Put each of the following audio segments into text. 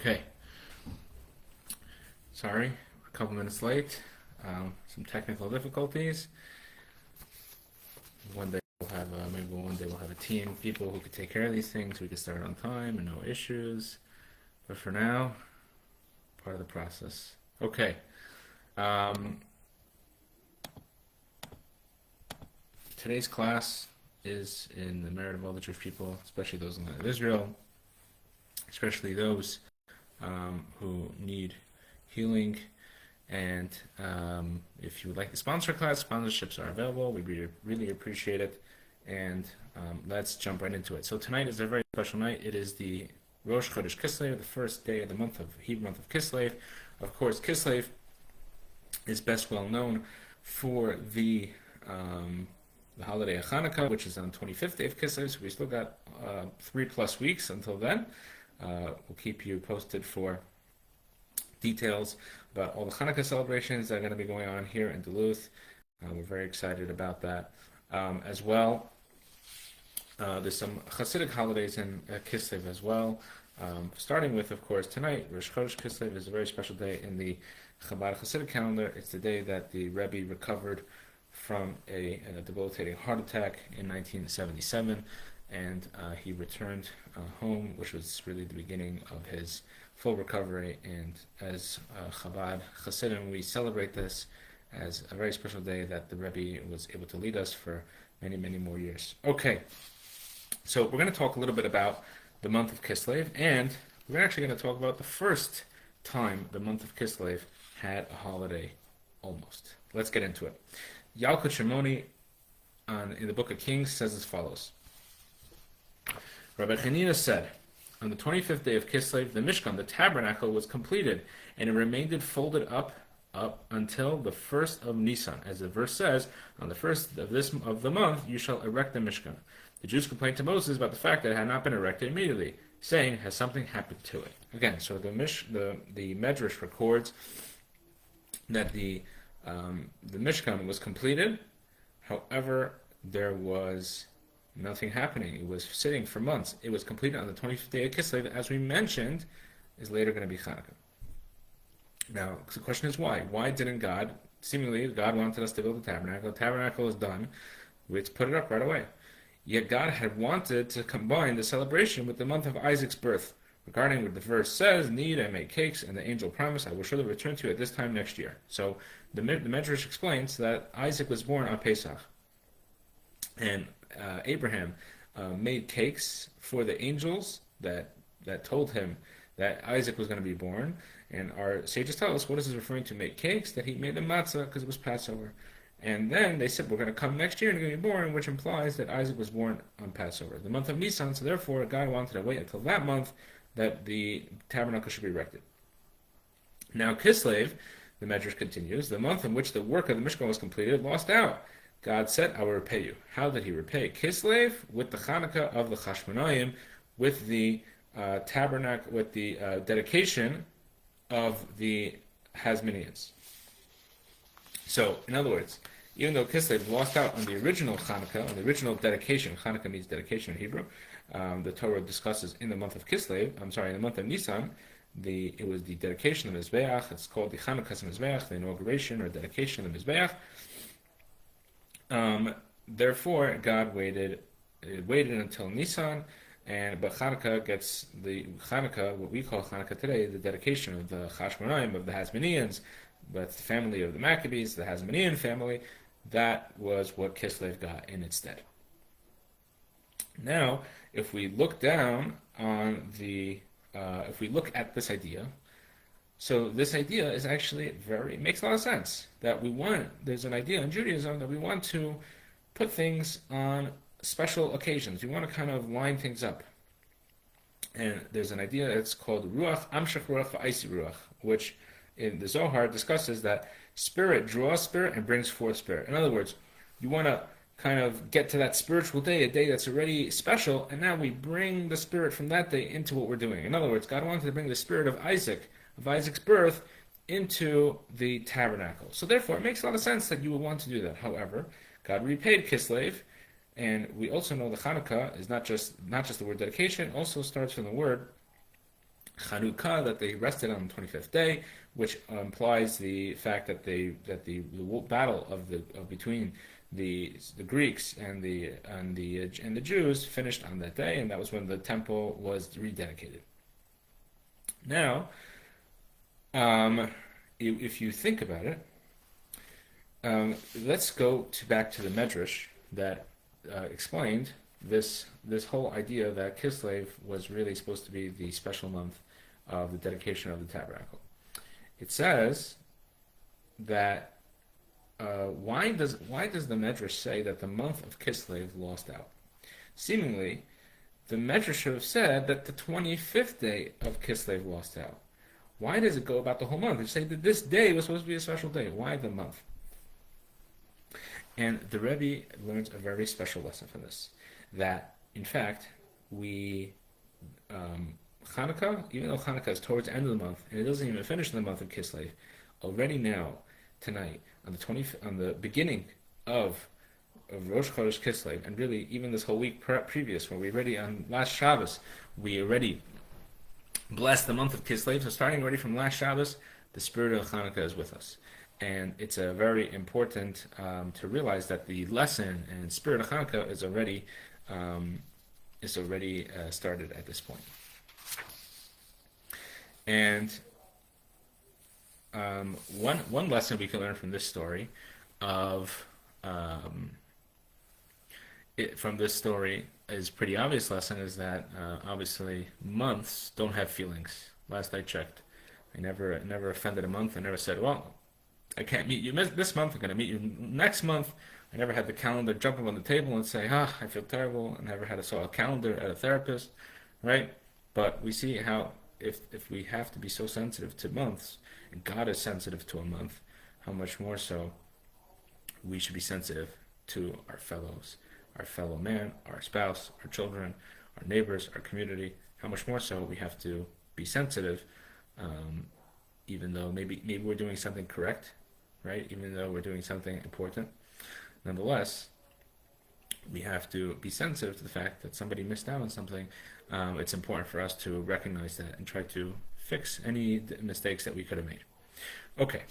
Okay, sorry, we're a couple minutes late. Some technical difficulties. One day maybe one day we'll have a team of people who could take care of these things. We can start on time and no issues. But for now, part of the process. Okay. Um, Today's class is in the merit of all the Jewish people, especially those in the land of Israel, especially those who need healing. And if you would like to sponsor a class, sponsorships are available. We really appreciate it. And let's jump right into it. So tonight is a very special night. It is the Rosh Chodesh Kislev, the first day of the Hebrew month of Kislev. Of course, Kislev is best well known for the holiday of Hanukkah, which is on the 25th day of Kislev. So we still got 3+ weeks until then. We'll keep you posted for details about all the Hanukkah celebrations that are going to be going on here in Duluth. We're very excited about that. As well, there's some Hasidic holidays in Kislev as well. Starting with, of course, tonight, Rosh Chodesh Kislev is a very special day in the Chabad Hasidic calendar. It's the day that the Rabbi recovered from a debilitating heart attack in 1977, and he returned home, which was really the beginning of his full recovery. And as Chabad Hasidim, we celebrate this as a very special day that the Rebbe was able to lead us for many, many more years. Okay, so we're going to talk a little bit about the month of Kislev, and we're actually going to talk about the first time the month of Kislev had a holiday, almost. Let's get into it. Yalkut Shimoni in the Book of Kings says as follows. Rabbi Chanina said, on the 25th day of Kislev, the Mishkan, the tabernacle, was completed, and it remained folded up until the first of Nisan. As the verse says, on the first of the month, you shall erect the Mishkan. The Jews complained to Moses about the fact that it had not been erected immediately, saying, has something happened to it? Again, so the Medrash records that the Mishkan was completed. However, there was nothing happening. It was sitting for months. It was completed on the 25th day of Kislev, as we mentioned, is later going to be Hanukkah. Now, the question is why? Why didn't God, seemingly God wanted us to build the tabernacle. The tabernacle is done. Let's put it up right away. Yet God had wanted to combine the celebration with the month of Isaac's birth. Regarding what the verse says, knead and make cakes, and the angel promised, I will surely return to you at this time next year. So the Medrash explains that Isaac was born on Pesach. And Abraham made cakes for the angels that told him that Isaac was going to be born. And our sages tell us, what is this referring to? Make cakes? That he made the matzah because it was Passover. And then they said, we're going to come next year and you're going to be born, which implies that Isaac was born on Passover, the month of Nisan. So therefore, God wanted to wait until that month that the tabernacle should be erected. Now Kislev, the Medrash continues, the month in which the work of the Mishkan was completed, lost out. God said, I will repay you. How did he repay? Kislev, with the Chanukah of the Chashmonayim, with the tabernacle, with the dedication of the Hasmoneans. So, in other words, even though Kislev lost out on the original Chanukah, on the original dedication, Chanukah means dedication in Hebrew, the Torah discusses in the month of Kislev, in the month of Nisan, it was the dedication of the Mizbeach. It's called the Chanukah Mizbeach, the inauguration or dedication of the Mizbeach. Therefore, God waited until Nisan, but Chanukah gets what we call Chanukah today, the dedication of the Chashmonaim, of the Hasmoneans, but the family of the Maccabees, the Hasmonean family. That was what Kislev got in its stead. Now, if we look down on if we look at this idea, so this idea is actually makes a lot of sense. There's an idea in Judaism that we want to put things on special occasions. We want to kind of line things up. And there's an idea that's called Ruach, Amshach Ruach, V'Aisi Ruach, which in the Zohar discusses that spirit draws spirit and brings forth spirit. In other words, you want to kind of get to that spiritual day, a day that's already special, and now we bring the spirit from that day into what we're doing. In other words, God wanted to bring the spirit of Isaac's birth, into the tabernacle. So therefore, it makes a lot of sense that you would want to do that. However, God repaid Kislev, and we also know the Chanukah is not just the word dedication, it also starts from the word Chanukah, that they rested on the 25th day, which implies the fact that the battle between the Greeks and the Jews finished on that day, and that was when the temple was rededicated. Now, if you think about it, let's go back to the Medrash that explained this whole idea that Kislev was really supposed to be the special month of the dedication of the tabernacle. It says that why does the Medrash say that the month of Kislev lost out? Seemingly, the Medrash should have said that the 25th day of Kislev lost out. Why does it go about the whole month? It say that this day was supposed to be a special day. Why the month? And the Rabbi learns a very special lesson from this. That, in fact, Hanukkah, even though Hanukkah is towards the end of the month, and it doesn't even finish in the month of Kislev, already now, tonight, on the beginning of Rosh Chodesh Kislev, and really even this whole week previous, when we already, on last Shabbos, we already blessed the month of Kislev, so starting already from last Shabbos, the spirit of Hanukkah is with us. And it's a very important to realize that the lesson and spirit of Hanukkah is already started at this point. And one lesson we can learn from this story is pretty obvious lesson is that obviously months don't have feelings. Last I checked, I never offended a month. I never said, well, I can't meet you this month, I'm going to meet you next month. I never had the calendar jump up on the table and say, I feel terrible. I never saw a calendar at a therapist, right? But we see how if we have to be so sensitive to months, and God is sensitive to a month, how much more so we should be sensitive to our fellow man, our spouse, our children, our neighbors, our community. How much more so we have to be sensitive, even though maybe we're doing something correct, right? Even though we're doing something important, nonetheless, we have to be sensitive to the fact that somebody missed out on something. It's important for us to recognize that and try to fix any mistakes that we could have made. Okay,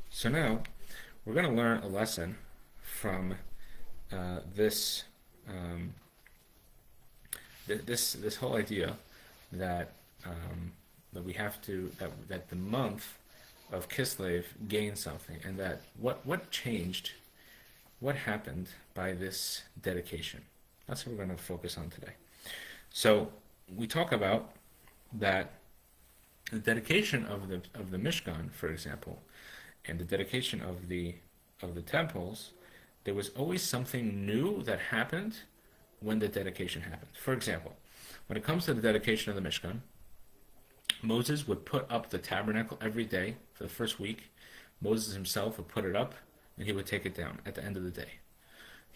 so now we're going to learn a lesson from this whole idea that we have to that the month of Kislev gained something, and that what changed, what happened by this dedication. That's what we're going to focus on today. So we talk about that the dedication of the Mishkan, for example, and the dedication of the temples, there was always something new that happened when the dedication happened. For example, when it comes to the dedication of the Mishkan, Moses would put up the tabernacle every day for the first week. Moses himself would put it up, and he would take it down at the end of the day.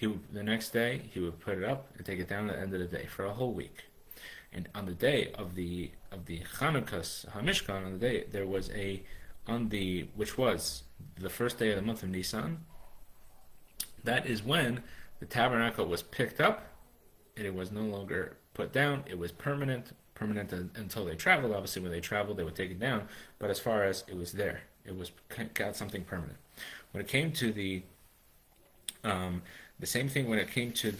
The next day, he would put it up and take it down at the end of the day for a whole week. And on the day of the Chanukah HaMishkan, on the day there was which was the first day of the month of Nisan. That is when the tabernacle was picked up, and it was no longer put down. It was permanent until they traveled. Obviously, when they traveled, they would take it down. But as far as it was there, it was got something permanent. When it came to the same thing, when it came to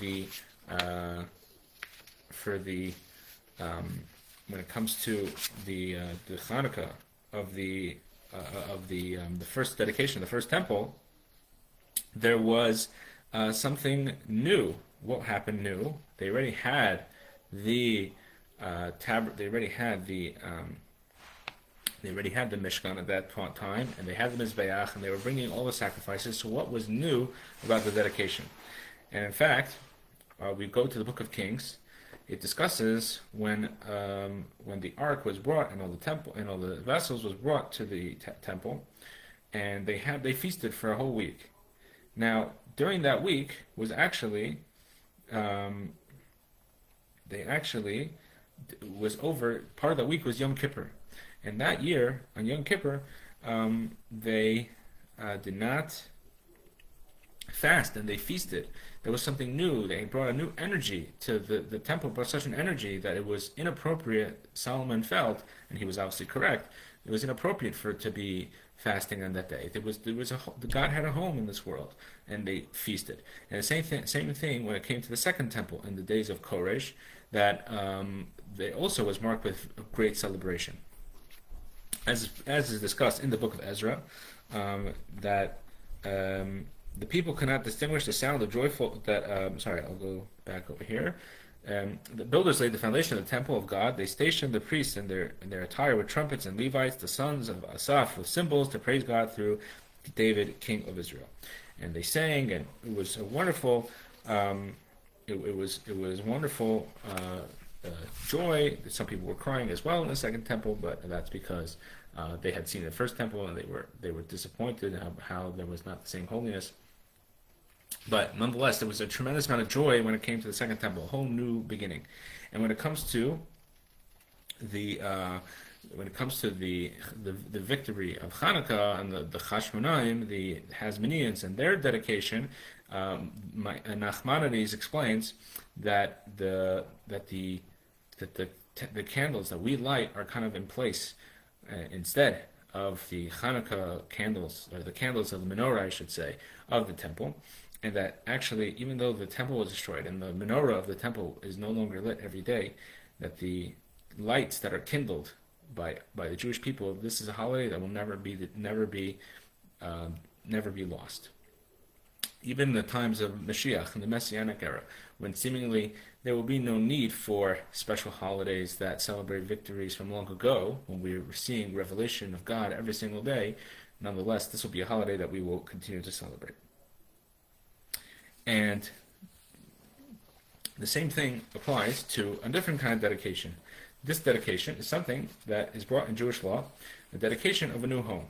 when it comes to the Chanukah of the first dedication, the first temple, there was something new. What happened new? They already had the Mishkan at that time, and they had the Mizbeach, and they were bringing all the sacrifices. So what was new about the dedication? And in fact, we go to the Book of Kings. It discusses when the ark was brought and all the vessels was brought to the temple, and they feasted for a whole week. Now, during that week was actually was over. Part of that week was Yom Kippur, and that year on Yom Kippur, they did not fast and they feasted. There was something new. They brought a new energy to the temple, brought such an energy that it was inappropriate. Solomon felt, and he was obviously correct, it was inappropriate for it to be fasting on that day. God had a home in this world, and they feasted. And the same thing when it came to the second temple in the days of Koresh, that they also was marked with great celebration. As is discussed in the book of Ezra, that the people cannot distinguish the sound of joyful. I'll go back over here. The builders laid the foundation of the temple of God. They stationed the priests in their attire with trumpets, and Levites, the sons of Asaph, with cymbals to praise God through David, king of Israel. And they sang, and it was a wonderful. It was wonderful joy. Some people were crying as well in the second temple, but that's because they had seen the first temple and they were disappointed how there was not the same holiness. But nonetheless, there was a tremendous amount of joy when it came to the second temple, a whole new beginning. And when it comes to the victory of Hanukkah and the Chashmonaim, the Hasmoneans, and their dedication, Nachmanides explains that the candles that we light are kind of in place instead of the Hanukkah candles, or the candles of the menorah, I should say, of the temple. And that actually, even though the temple was destroyed and the menorah of the temple is no longer lit every day, that the lights that are kindled by the Jewish people, this is a holiday that will never be lost. Even in the times of Mashiach, in the Messianic era, when seemingly there will be no need for special holidays that celebrate victories from long ago, when we were seeing revelation of God every single day, nonetheless, this will be a holiday that we will continue to celebrate. And the same thing applies to a different kind of dedication. This dedication is something that is brought in Jewish law, the dedication of a new home.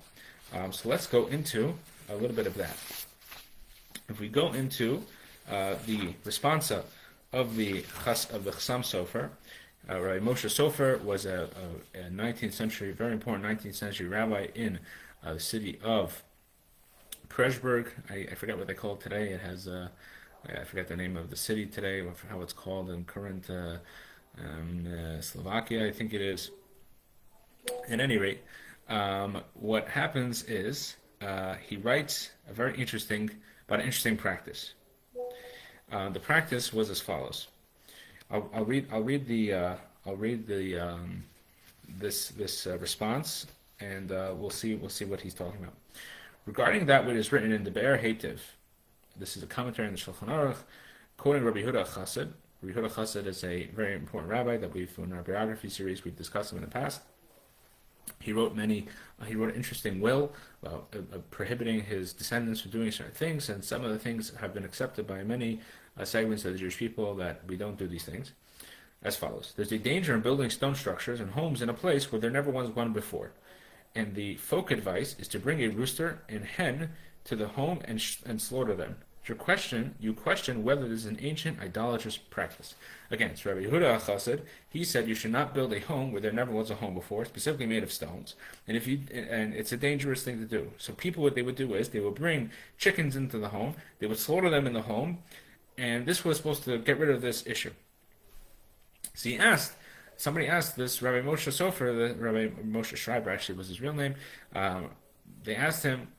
So let's go into a little bit of that. If we go into the responsa of the Chassam Sofer, Rabbi Moshe Sofer was a 19th century, very important 19th century rabbi in the city of Preshburg. I forget what they call it today. It has I forget the name of the city today, how it's called in current Slovakia, I think it is. At any rate, what happens is he writes about an interesting practice. The practice was as follows. I'll read this response, and we'll see what he's talking about. Regarding that which is written in the Be'er Hativ, this is a commentary on the Shulchan Aruch, quoting Rabbi Yehuda Chassid. Rabbi Yehuda Chassid is a very important rabbi that in our biography series we've discussed him in the past. He wrote an interesting will prohibiting his descendants from doing certain things, and some of the things have been accepted by many segments of the Jewish people that we don't do these things. As follows: there's a danger in building stone structures and homes in a place where there never was one before. And the folk advice is to bring a rooster and hen to the home and slaughter them. You question whether this is an ancient idolatrous practice. Again, it's Rabbi Yehuda Chassid. He said you should not build a home where there never was a home before, specifically made of stones. And it's a dangerous thing to do. So people, what they would do is they would bring chickens into the home, they would slaughter them in the home, and this was supposed to get rid of this issue. So somebody asked this Rabbi Moshe Sofer, Rabbi Moshe Schreiber actually was his real name. They asked him,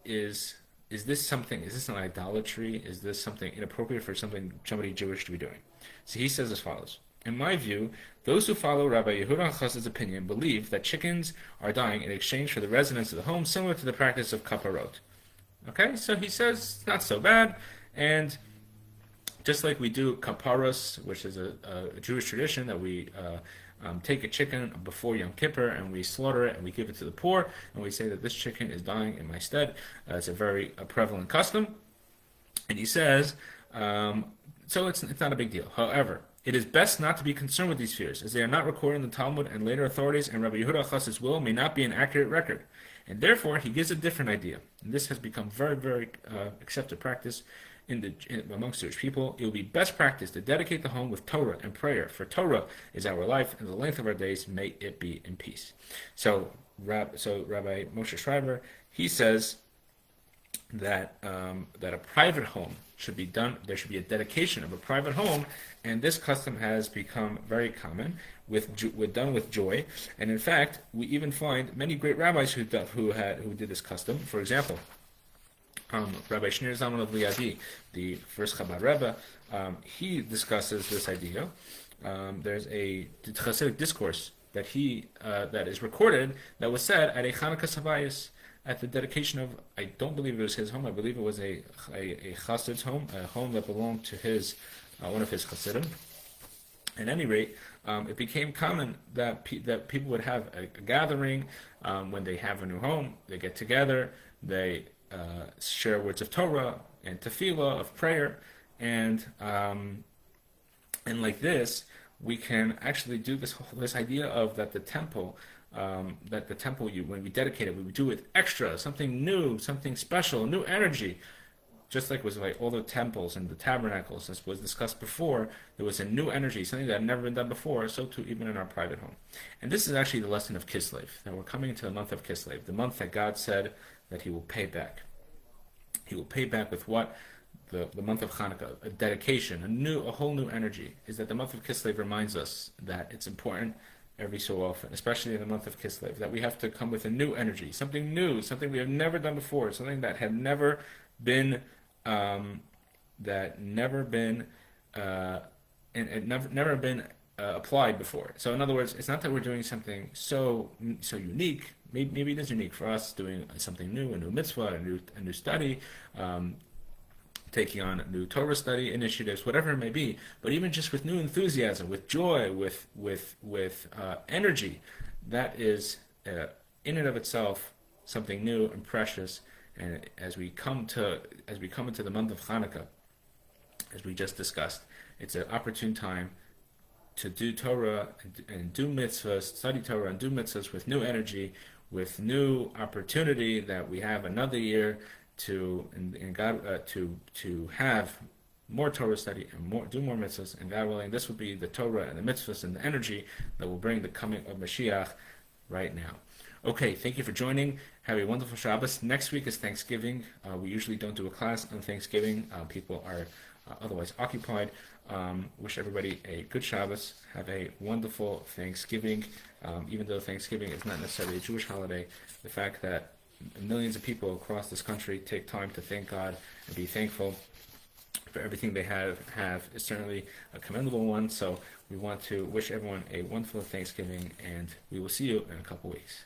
is this an idolatry? Is this something inappropriate for somebody Jewish to be doing? So he says as follows: in my view, those who follow Rabbi Yehuda Chassid's opinion believe that chickens are dying in exchange for the residents of the home, similar to the practice of kaparot. Okay, so he says it's not so bad, and just like we do kaparos, which is a Jewish tradition that we take a chicken before Yom Kippur and we slaughter it and we give it to the poor and we say that this chicken is dying in my stead. It's a very prevalent custom. And he says, so it's not a big deal. However, it is best not to be concerned with these fears, as they are not recorded in the Talmud and later authorities, and Rabbi Yehuda Chassid's will may not be an accurate record. And therefore, he gives a different idea. And this has become very, very accepted practice amongst Jewish people. It will be best practice to dedicate the home with Torah and prayer, for Torah is our life, and the length of our days may it be in peace. So Rabbi Moshe Schreiber, he says that a private home should be done. There should be a dedication of a private home, and this custom has become very common, done with joy. And in fact, we even find many great rabbis who did this custom. For example, Rabbi Shneur Zalman of Liadi, the first Chabad Rebbe, he discusses this idea. There's a Hasidic discourse that is recorded that was said at a Chanukah Sabayis, at the dedication of, I don't believe it was his home, I believe it was a Chassid's home, a home that belonged to one of his Chassidim. At any rate, it became common that people would have a gathering when they have a new home. They get together, they share words of Torah and tefillah, of prayer, and like this, we can actually do this idea of that the temple, when we dedicate it, we would do it extra, something new, something special, new energy. Just like was like all the temples and the tabernacles, as was discussed before, there was a new energy, something that had never been done before, so too even in our private home. And this is actually the lesson of Kislev, that we're coming into the month of Kislev, the month that God said that He will pay back. He will pay back with what? The month of Hanukkah, a dedication, a whole new energy. Is that the month of Kislev reminds us that it's important every so often, especially in the month of Kislev, that we have to come with a new energy, something new, something we have never done before, something that had never been applied before. So in other words, it's not that we're doing something so unique. Maybe it is unique for us, doing something new, a new mitzvah, a new study, taking on new Torah study initiatives, whatever it may be. But even just with new enthusiasm, with joy, with energy, that is in and of itself something new and precious. And as we come into the month of Hanukkah, as we just discussed, it's an opportune time to do Torah and do mitzvahs, study Torah and do mitzvahs with new energy, with new opportunity that we have another year to have more Torah study and do more mitzvahs, and God willing, this will be the Torah and the mitzvahs and the energy that will bring the coming of Mashiach right now. Okay, thank you for joining. Have a wonderful Shabbos. Next week is Thanksgiving. We usually don't do a class on Thanksgiving. People are otherwise occupied. Wish everybody a good Shabbos. Have a wonderful Thanksgiving. Even though Thanksgiving is not necessarily a Jewish holiday, the fact that millions of people across this country take time to thank God and be thankful for everything they have is certainly a commendable one. So we want to wish everyone a wonderful Thanksgiving, and we will see you in a couple weeks.